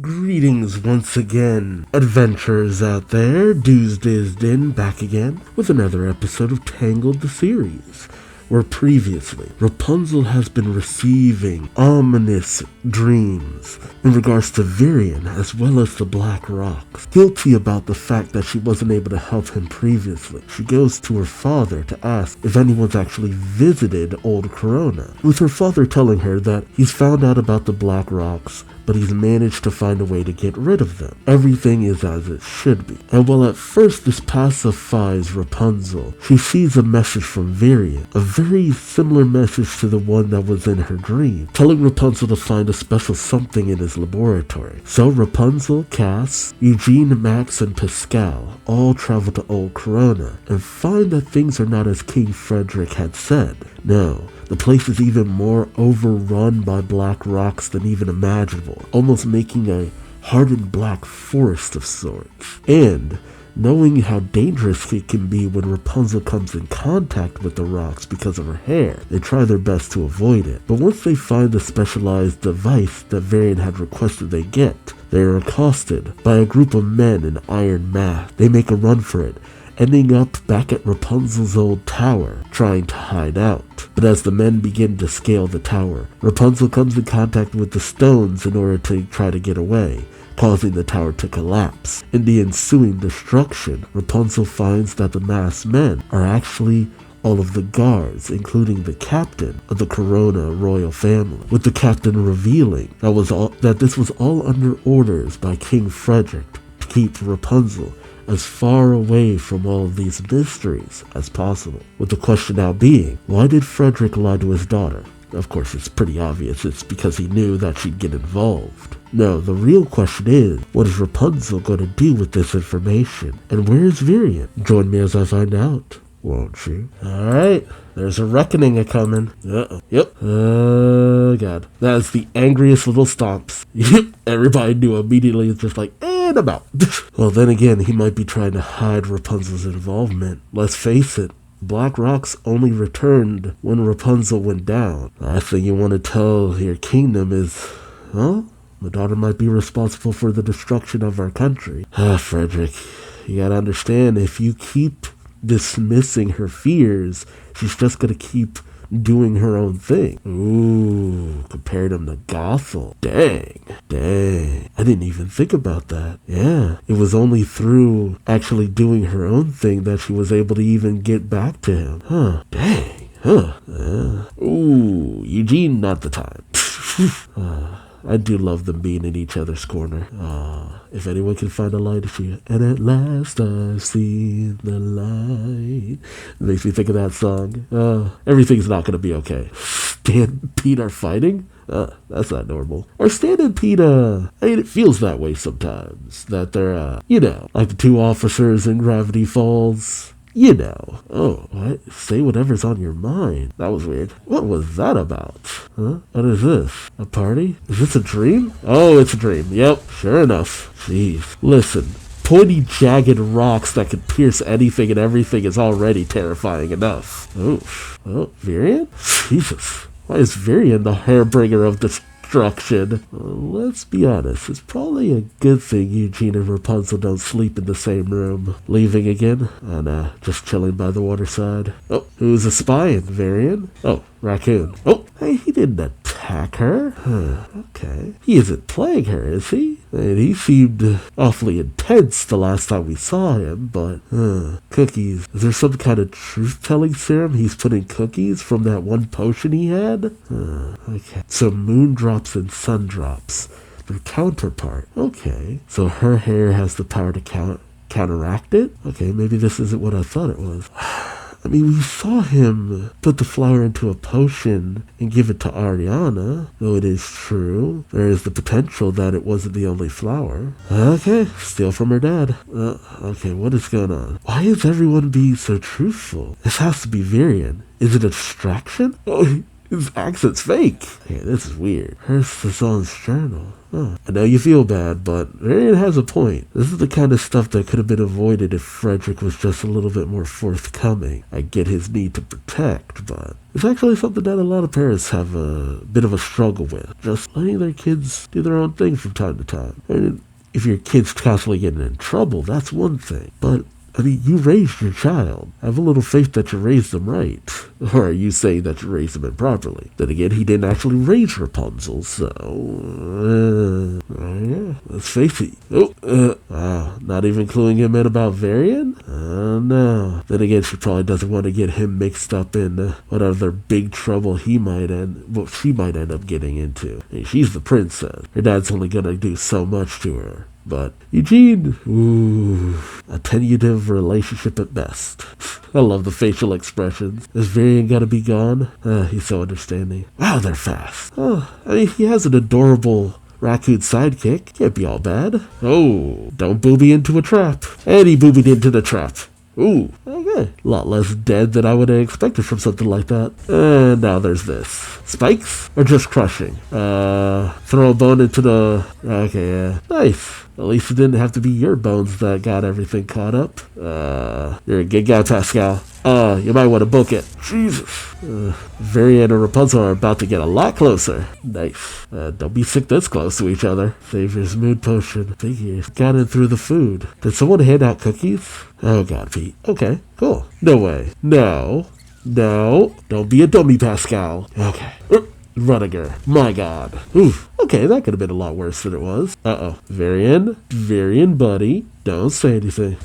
Greetings once again, adventurers out there. Duuz-Diz-Din back again with another episode of Tangled the series, where previously Rapunzel has been receiving ominous dreams in regards to Virion as well as the Black Rocks. Guilty about the fact that she wasn't able to help him previously, she goes to her father to ask if anyone's actually visited Old Corona, with her father telling her that he's found out about the Black Rocks, but he's managed to find a way to get rid of them. Everything is as it should be. And while at first this pacifies Rapunzel, she sees a message from Virion, a very similar message to the one that was in her dream, telling Rapunzel to find a special something in his laboratory. So Rapunzel, Cass, Eugene, Max, and Pascal all travel to Old Corona and find that things are not as King Frederick had said. No, the place is even more overrun by black rocks than even imaginable, almost making a hardened black forest of sorts. And knowing how dangerous it can be when Rapunzel comes in contact with the rocks because of her hair, they try their best to avoid it. But once they find the specialized device that Varian had requested they get, they are accosted by a group of men in iron masks. They make a run for it, ending up back at Rapunzel's old tower, trying to hide out. But as the men begin to scale the tower, Rapunzel comes in contact with the stones in order to try to get away, causing the tower to collapse. In the ensuing destruction, Rapunzel finds that the masked men are actually all of the guards, including the captain of the Corona royal family, with the captain revealing that this was all under orders by King Frederick to keep Rapunzel as far away from all of these mysteries as possible. With the question now being, why did Frederick lie to his daughter? Of course, it's pretty obvious. It's because he knew that she'd get involved. No, the real question is, what is Rapunzel going to do with this information? And where is Virion? Join me as I find out, won't you? Alright, there's a reckoning a-coming. Uh-oh. Yep. Oh, God. That's the angriest little stomps. Yep. Everybody knew immediately. It's just like, and I'm out. Well, then again, he might be trying to hide Rapunzel's involvement. Let's face it, Black Rocks only returned when Rapunzel went down. The last thing you want to tell your kingdom is, well, my daughter might be responsible for the destruction of our country. Frederick, you gotta understand, if you keep dismissing her fears, she's just gonna keep doing her own thing. Ooh, compared him to Gothel. Dang. I didn't even think about that. Yeah, it was only through actually doing her own thing that she was able to even get back to him. Huh, dang. Huh. Ooh, Eugene, not the time. I do love them being in each other's corner. If anyone can find a light, it's you. And at last I've seen the light. It makes me think of that song. Everything's not going to be okay. Stan and Pete are fighting? That's not normal. Or Stan and Pete, I mean, it feels that way sometimes. That they're, like the two officers in Gravity Falls. Oh, what? Say whatever's on your mind. That was weird. What was that about? Huh? What is this? A party? Is this a dream? Oh, it's a dream. Yep, sure enough. Jeez. Listen, pointy, jagged rocks that could pierce anything and everything is already terrifying enough. Oh, Virion? Jesus. Why is Virion the hairbringer of destruction? Let's be honest, it's probably a good thing Eugene and Rapunzel don't sleep in the same room. Leaving again? And just chilling by the waterside. Oh, who's a spying? Virion? Oh, Raccoon. Oh, hey, he didn't attack her. Okay. He isn't playing her, is he? And he seemed awfully intense the last time we saw him, but, cookies. Is there some kind of truth-telling serum he's putting cookies from that one potion he had? Okay. So moon drops and sun drops. Their counterpart. Okay. So her hair has the power to counteract it? Okay, maybe this isn't what I thought it was. I mean, we saw him put the flower into a potion and give it to Ariana, though it is true. There is the potential that it wasn't the only flower. Okay, steal from her dad. Okay, what is going on? Why is everyone being so truthful? This has to be Virion. Is it a distraction? Oh, His accent's fake. Yeah, this is weird. Here's Sazon's journal. Huh. I know you feel bad, but Varian has a point. This is the kind of stuff that could have been avoided if Frederick was just a little bit more forthcoming. I get his need to protect, but it's actually something that a lot of parents have a bit of a struggle with. Just letting their kids do their own thing from time to time. And if your kid's constantly getting in trouble, that's one thing. But I mean, you raised your child. Have a little faith that you raised them right. Or are you saying that you raised them improperly? Then again, he didn't actually raise Rapunzel, so... yeah, let's face it. Wow, not even cluing him in about Varian? No. Then again, she probably doesn't want to get him mixed up in whatever big trouble she might end up getting into. Hey, she's the princess. Her dad's only gonna do so much to her. But Eugene, a tentative relationship at best. I love the facial expressions. Is Varian gotta be gone? He's so understanding. Wow, they're fast. I mean, he has an adorable raccoon sidekick. Can't be all bad. Oh, don't booby into a trap. And he boobied into the trap. Ooh, okay. A lot less dead than I would have expected from something like that. And now there's this. Spikes? Or just crushing? Throw a bone into the... Okay, yeah. Nice. At least it didn't have to be your bones that got everything caught up. You're a good guy, Pascal. You might want to book it. Jesus. Varian and Rapunzel are about to get a lot closer. Nice. Don't be sick this close to each other. Savior's mood potion. Figures. Got in through the food. Did someone hand out cookies? Oh god, Pete. Okay, cool. No way. No. Don't be a dummy, Pascal. Okay. Rudiger. My god. Oof. Okay, that could have been a lot worse than it was. Varian, buddy. Don't say anything.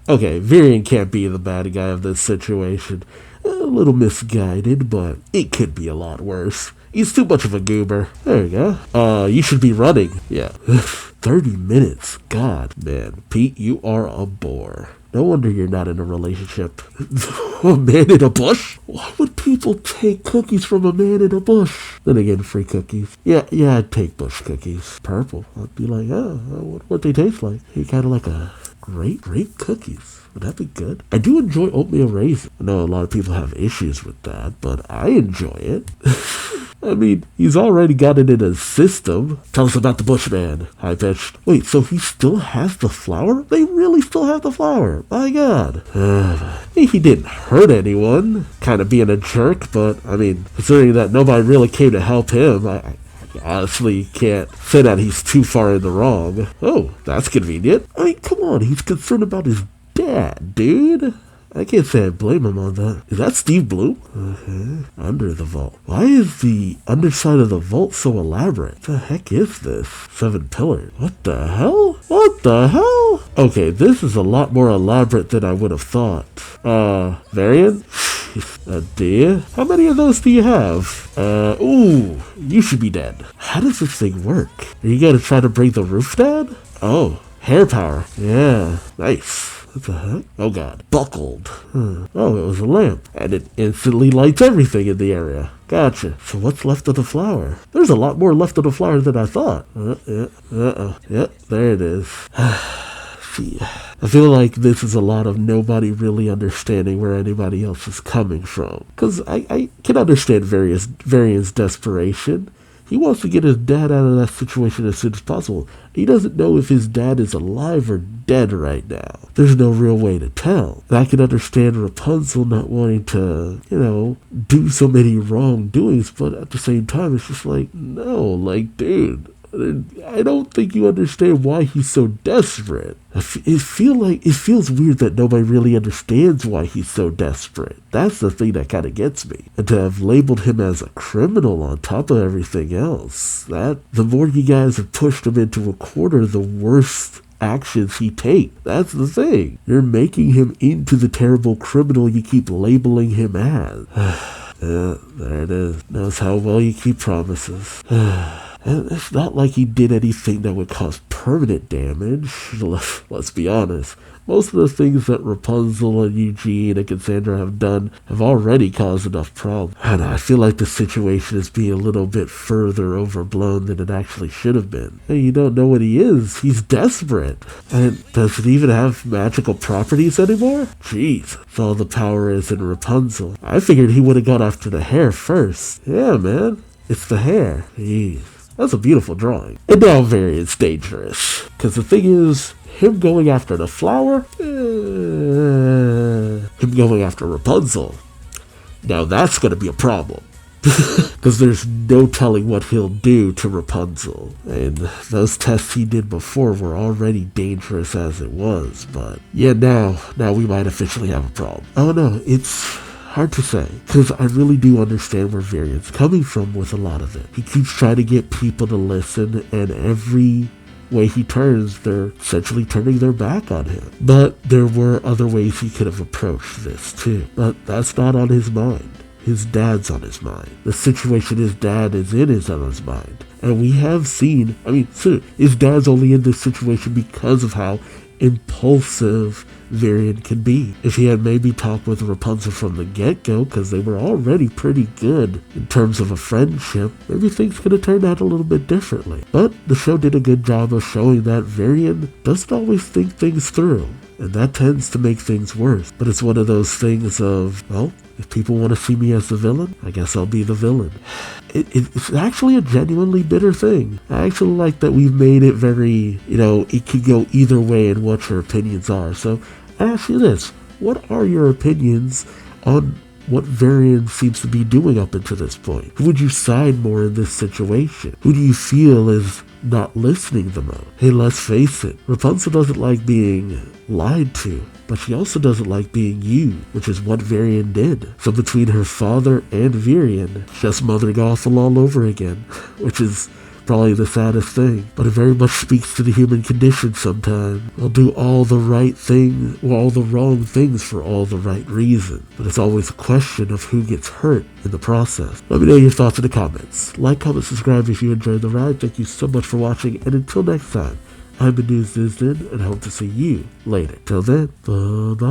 Okay, Varian can't be the bad guy of this situation. A little misguided, but it could be a lot worse. He's too much of a goober. There you go. You should be running. Yeah. 30 minutes. God, man. Pete, you are a bore. No wonder you're not in a relationship. A man in a bush? Why would people take cookies from a man in a bush? Then again, free cookies. Yeah, I'd take bush cookies. Purple. I'd be like, what they taste like. Hey, kind of like a grape cookies. Would that be good? I do enjoy oatmeal raisin. I know a lot of people have issues with that, but I enjoy it. I mean, he's already got it in his system. Tell us about the Bushman. High-pitched. Wait, so he still has the flower? They really still have the flower. My god. He didn't hurt anyone. Kind of being a jerk, but, I mean, considering that nobody really came to help him, I honestly can't say that he's too far in the wrong. Oh, that's convenient. I mean, come on, he's concerned about his dad, dude. I can't say I blame him on that. Is that Steve Bloom? Okay. Under the vault. Why is the underside of the vault so elaborate? What the heck is this? 7 pillars. What the hell? Okay, this is a lot more elaborate than I would have thought. Varian? Dear? How many of those do you have? Ooh, you should be dead. How does this thing work? Are you gonna try to bring the roof down? Oh, hair power. Yeah, nice. What the heck? Oh god. Buckled. Oh, it was a lamp. And it instantly lights everything in the area. Gotcha. So what's left of the flower? There's a lot more left of the flower than I thought. Yep, there it is. See, I feel like this is a lot of nobody really understanding where anybody else is coming from. Because I can understand Varian's desperation. He wants to get his dad out of that situation as soon as possible. He doesn't know if his dad is alive or dead right now. There's no real way to tell. And I can understand Rapunzel not wanting to, do so many wrongdoings, but at the same time, it's just like, no, like, dude, I don't think you understand why he's so desperate. It feels weird that nobody really understands why he's so desperate. That's the thing that kind of gets me. And to have labeled him as a criminal on top of everything else, that the more you guys have pushed him into a corner, the worse actions he takes. That's the thing. You're making him into the terrible criminal you keep labeling him as. Yeah, there it is. Knows how well you keep promises. And it's not like he did anything that would cause permanent damage. Let's be honest. Most of the things that Rapunzel and Eugene and Cassandra have done have already caused enough problems. And I feel like the situation is being a little bit further overblown than it actually should have been. And you don't know what he is. He's desperate. And does it even have magical properties anymore? Jeez. That's all the power is in Rapunzel. I figured he would have gone after the hair first. Yeah, man. It's the hair. Jeez. That's a beautiful drawing. And now Varian's dangerous. Because the thing is, him going after the flower, him going after Rapunzel, now that's going to be a problem. Because there's no telling what he'll do to Rapunzel. And those tests he did before were already dangerous as it was. But yeah, now we might officially have a problem. Oh no, it's hard to say, because I really do understand where Varian's coming from with a lot of it. He keeps trying to get people to listen, and every way he turns, they're essentially turning their back on him. But there were other ways he could have approached this too. But that's not on his mind. His dad's on his mind. The situation his dad is in is on his mind. And we have seen, his dad's only in this situation because of how impulsive Varian can be. If he had maybe talked with Rapunzel from the get-go, because they were already pretty good in terms of a friendship, maybe things could have turned out a little bit differently. But the show did a good job of showing that Varian doesn't always think things through, and that tends to make things worse. But it's one of those things of, well, if people want to see me as the villain, I guess I'll be the villain. It's actually a genuinely bitter thing. I actually like that we've made it very, it could go either way in what your opinions are. So I ask you this, what are your opinions on what Varian seems to be doing up until this point? Who would you side more in this situation? Who do you feel is not listening the most? Hey, let's face it, Rapunzel doesn't like being lied to, but she also doesn't like being used, which is what Varian did. So between her father and Varian, just mothering awful all over again, which is probably the saddest thing, but it very much speaks to the human condition sometimes. We'll do all the right thing, or all the wrong things for all the right reasons, but it's always a question of who gets hurt in the process. Let me know your thoughts in the comments. Like, comment, subscribe if you enjoyed the ride. Thank you so much for watching, and until next time, I'm Duuz-Diz-Din, and hope to see you later. Till then, bye-bye.